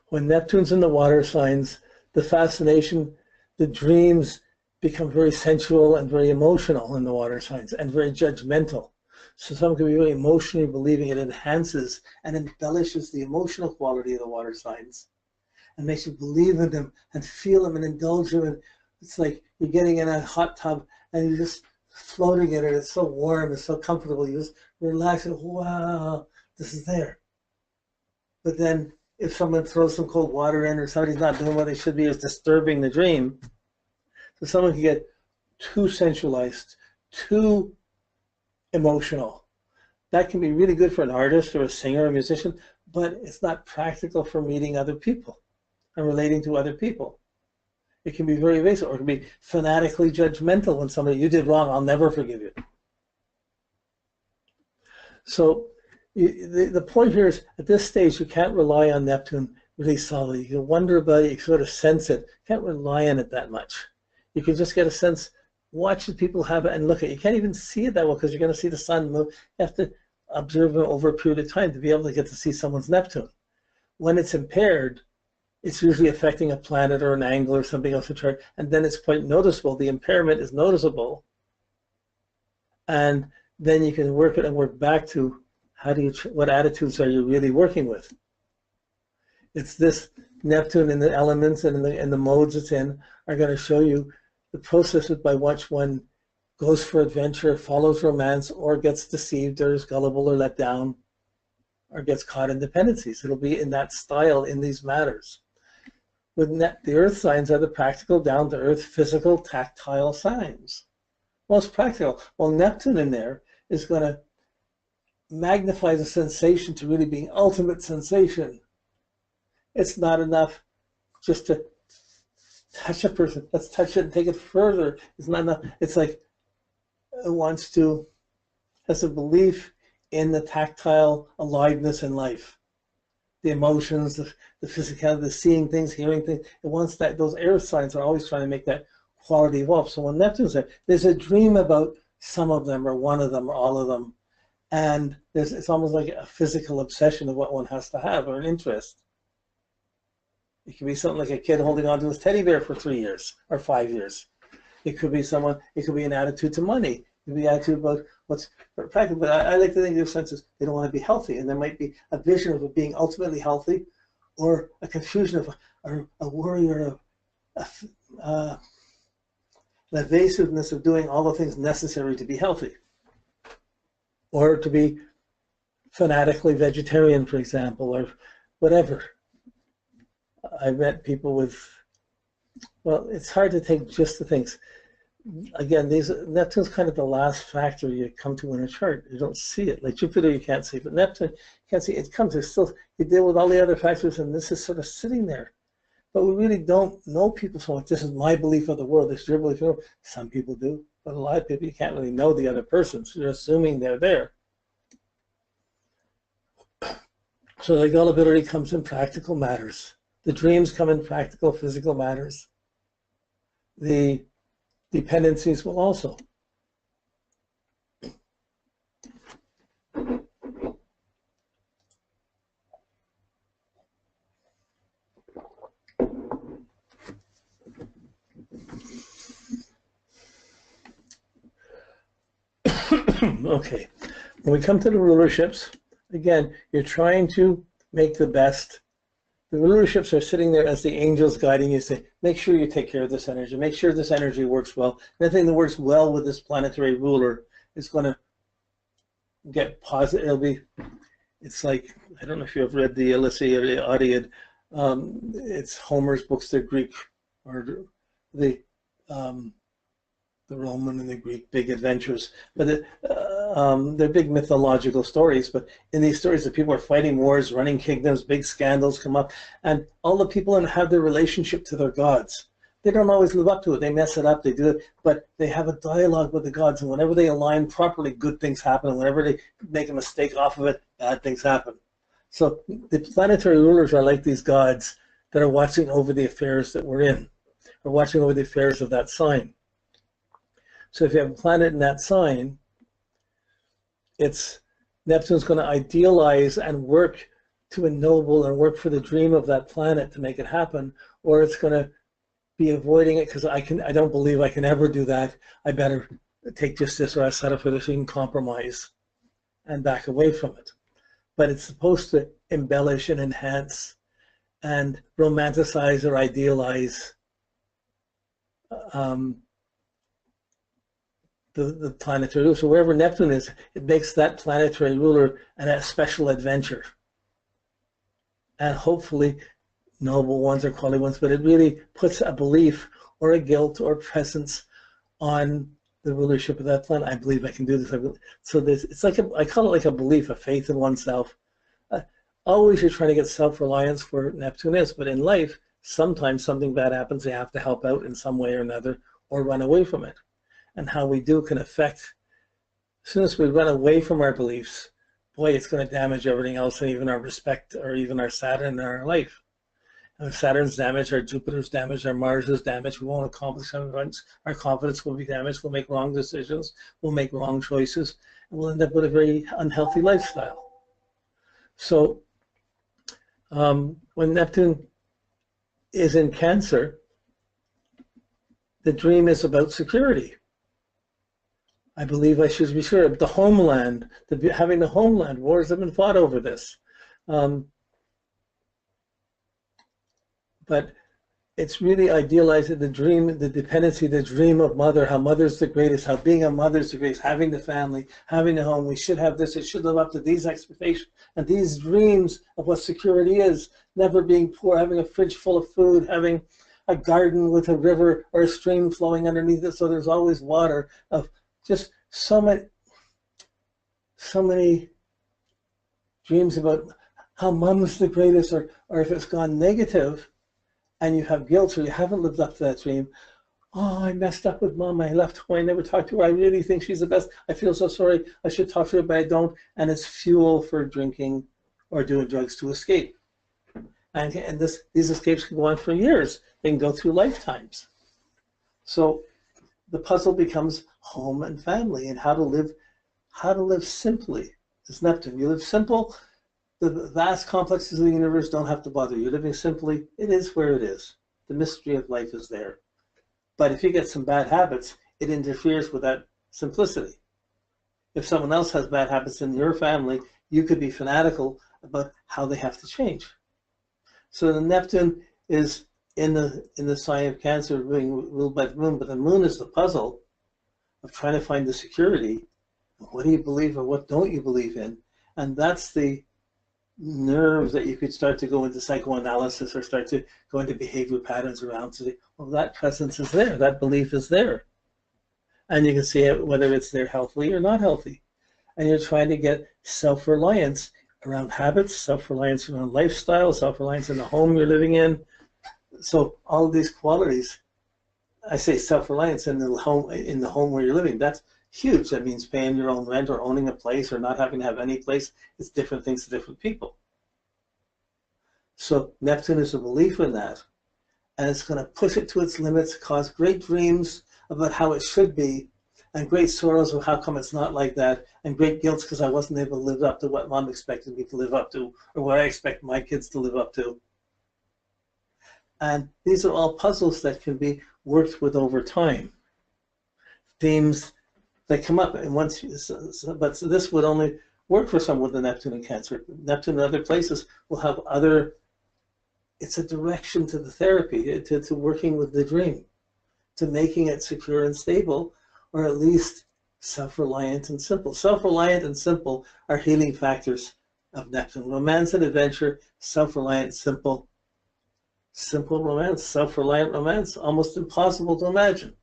When Neptune's in the water signs, the fascination, the dreams become very sensual and very emotional in the water signs and very judgmental. So someone can be really emotionally believing it enhances and embellishes the emotional quality of the water signs and makes you believe in them and feel them and indulge them. And it's like you're getting in a hot tub and you're just floating in it. It's so warm, it's so comfortable. You just relax and wow, this is there. But then if someone throws some cold water in or somebody's not doing what they should be, it's disturbing the dream. So someone can get too sensualized, too emotional. That can be really good for an artist or a singer or a musician, but it's not practical for meeting other people and relating to other people. It can be very evasive, or it can be fanatically judgmental when somebody, you did wrong, I'll never forgive you. So the point here is, at this stage, you can't rely on Neptune really solidly. You can wonder about it, you sort of sense it. You can't rely on it that much. You can just get a sense, watch the people have it and look at it. You can't even see it that well because you're going to see the sun move. You have to observe it over a period of time to be able to get to see someone's Neptune. When it's impaired, it's usually affecting a planet or an angle or something else in the chart, and then it's quite noticeable. The impairment is noticeable, and then you can work it and work back to what attitudes are you really working with. It's this Neptune and the elements and the modes it's in are going to show you the processes by which one goes for adventure, follows romance, or gets deceived, or is gullible, or let down, or gets caught in dependencies. It'll be in that style in these matters. The earth signs are the practical, down-to-earth, physical, tactile signs. Most practical. Well, Neptune in there is going to magnify the sensation to really being ultimate sensation. It's not enough just to touch a person. Let's touch it and take it further. It's not enough. It's like it has a belief in the tactile aliveness in life. The emotions, the physicality, the seeing things, hearing things. It wants that. Those air signs are always trying to make that quality evolve. So when Neptune's there, there's a dream about some of them or one of them or all of them. And it's almost like a physical obsession of what one has to have or an interest. It could be something like a kid holding on to his teddy bear for 3 years or 5 years. It could be an attitude to money. It could be an attitude about what's practical. But I like to think of senses they don't want to be healthy. And there might be a vision of it being ultimately healthy, or a confusion of a worry or an evasiveness of doing all the things necessary to be healthy. Or to be fanatically vegetarian, for example, or whatever. I've met people with, well, it's hard to take just the things. Again, Neptune's kind of the last factor you come to in a chart. You don't see it. Like Jupiter, you can't see, but Neptune, you can't see. It comes, it's still, you deal with all the other factors, and this is sort of sitting there. But we really don't know people so much. This is my belief of the world. This is your belief of the world. Some people do, but a lot of people, you can't really know the other person, so you're assuming they're there. So the gullibility comes in practical matters. The dreams come in practical, physical matters. The dependencies will also. Okay, when we come to the rulerships, again, you're trying to make the best. The rulerships are sitting there as the angels guiding you, say, make sure you take care of this energy, make sure this energy works well. Anything that works well with this planetary ruler is going to get positive. It's like, I don't know if you've read the Odyssey or the Iliad. It's Homer's books, they're Greek, or the Roman and the Greek big adventures, but they're big mythological stories. But in these stories, the people are fighting wars, running kingdoms, big scandals come up, and all the people have their relationship to their gods. They don't always live up to it. They mess it up. They do it, but they have a dialogue with the gods, and whenever they align properly, good things happen. And whenever they make a mistake off of it, bad things happen. So the planetary rulers are like these gods that are watching over the affairs that we're in, or watching over the affairs of that sign. So if you have a planet in that sign, Neptune's going to idealize and work to ennoble and work for the dream of that planet to make it happen, or it's going to be avoiding it because I don't believe I can ever do that. I better take just this, or I set up for this and compromise and back away from it. But it's supposed to embellish and enhance and romanticize or idealize the planetary ruler. So wherever Neptune is, it makes that planetary ruler a special adventure. And hopefully noble ones or quality ones, but it really puts a belief or a guilt or presence on the rulership of that planet. I believe I can do this. So it's like I call it like a belief, a faith in oneself. Always you're trying to get self-reliance where Neptune is, but in life, sometimes something bad happens, you have to help out in some way or another or run away from it. And how we do can affect, as soon as we run away from our beliefs, boy, it's going to damage everything else, and even our respect, or even our Saturn in our life. And if Saturn's damaged, our Jupiter's damaged, our Mars is damaged, we won't accomplish something, our confidence will be damaged, we'll make wrong decisions, we'll make wrong choices, and we'll end up with a very unhealthy lifestyle. So when Neptune is in Cancer, the dream is about security. I believe I should be sure. The homeland, having the homeland, wars have been fought over this. But it's really idealizing the dream, the dependency, the dream of mother, how mother's the greatest, how being a mother's the greatest, having the family, having the home, we should have this, it should live up to these expectations, and these dreams of what security is, never being poor, having a fridge full of food, having a garden with a river or a stream flowing underneath it, so there's always water, of just so many dreams about how mom's the greatest, or if it's gone negative, and you have guilt or you haven't lived up to that dream. Oh, I messed up with mom. I left her. I never talked to her. I really think she's the best. I feel so sorry. I should talk to her, but I don't. And it's fuel for drinking or doing drugs to escape. And these escapes can go on for years. They can go through lifetimes. So the puzzle becomes home and family, and how to live simply. It's Neptune. You live simple. The vast complexes of the universe don't have to bother you. Living simply, it is where it is. The mystery of life is there. But if you get some bad habits, it interferes with that simplicity. If someone else has bad habits in your family, you could be fanatical about how they have to change. So the Neptune is in the sign of Cancer, being ruled by the moon, but the moon is the puzzle of trying to find the security. What do you believe or what don't you believe in? And that's the nerves that you could start to go into psychoanalysis or start to go into behavior patterns around. So, well, that presence is there, that belief is there. And you can see it, whether it's there healthy or not healthy. And you're trying to get self-reliance around habits, self-reliance around lifestyle, self-reliance in the home you're living in. So all of these qualities, I say self-reliance in the home where you're living, that's huge. That means paying your own rent or owning a place or not having to have any place. It's different things to different people. So Neptune is a belief in that, and it's going to push it to its limits, cause great dreams about how it should be, and great sorrows of how come it's not like that, and great guilt because I wasn't able to live up to what mom expected me to live up to, or what I expect my kids to live up to. And these are all puzzles that can be worked with over time. Themes that come up, and once but this would only work for someone with the Neptune and Cancer. Neptune and other places will have other, it's a direction to the therapy, to working with the dream, to making it secure and stable, or at least self-reliant and simple. Self-reliant and simple are healing factors of Neptune. Romance and adventure, self-reliant, simple. Simple romance, self-reliant romance, almost impossible to imagine.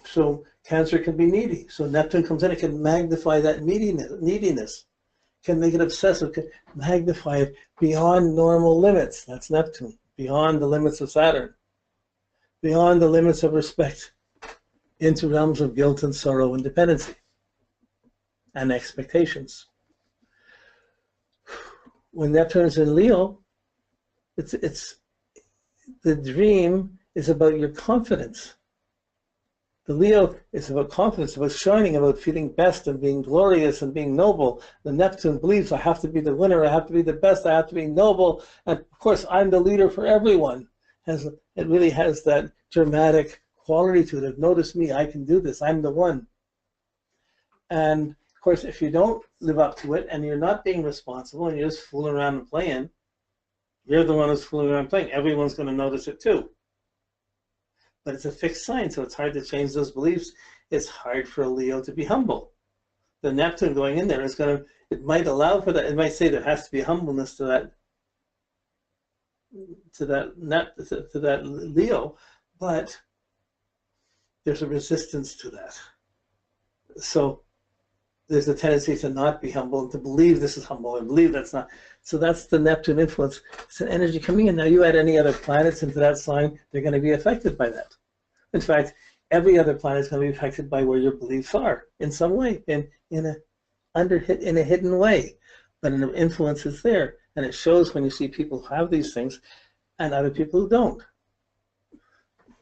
So Cancer can be needy. So Neptune comes in, it can magnify that neediness, can make it obsessive, can magnify it beyond normal limits. That's Neptune, beyond the limits of Saturn, beyond the limits of respect, into realms of guilt and sorrow and dependency and expectations. When Neptune is in Leo, the dream is about your confidence. The Leo is about confidence, about shining, about feeling best and being glorious and being noble. The Neptune believes I have to be the winner, I have to be the best, I have to be noble, and of course I'm the leader for everyone. It really has that dramatic quality to it. Notice me, I can do this, I'm the one. And of course, if you don't live up to it and you're not being responsible and you're just fooling around and playing, you're the one who's fooling around and playing. Everyone's going to notice it too. But it's a fixed sign, so it's hard to change those beliefs. It's hard for a Leo to be humble. The Neptune going in there is going to, it might allow for that. It might say there has to be humbleness to that Leo, but there's a resistance to that. So there's a tendency to not be humble and to believe this is humble and believe that's not. So that's the Neptune influence. It's an energy coming in. Now you add any other planets into that sign, they're going to be affected by that. In fact, every other planet is going to be affected by where your beliefs are in some way, in a hidden way. But an influence is there, and it shows when you see people who have these things and other people who don't.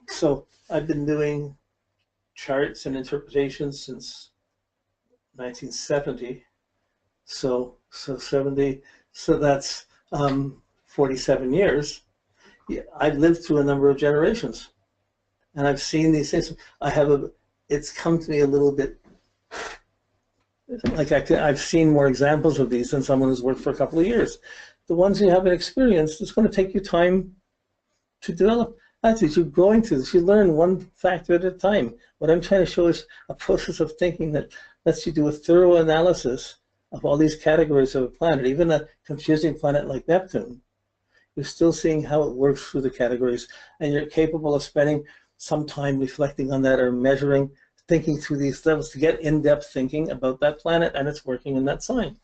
So I've been doing charts and interpretations since 1970. So that's 47 years. Yeah, I've lived through a number of generations, and I've seen these things. It's come to me a little bit like I've seen more examples of these than someone who's worked for a couple of years. The ones you haven't experienced, it's going to take you time to develop. That's it. You're going through this. You learn one factor at a time. What I'm trying to show is a process of thinking that lets you do a thorough analysis of all these categories of a planet. Even a confusing planet like Neptune, you're still seeing how it works through the categories, and you're capable of spending some time reflecting on that or measuring, thinking through these levels to get in-depth thinking about that planet and its working in that sign.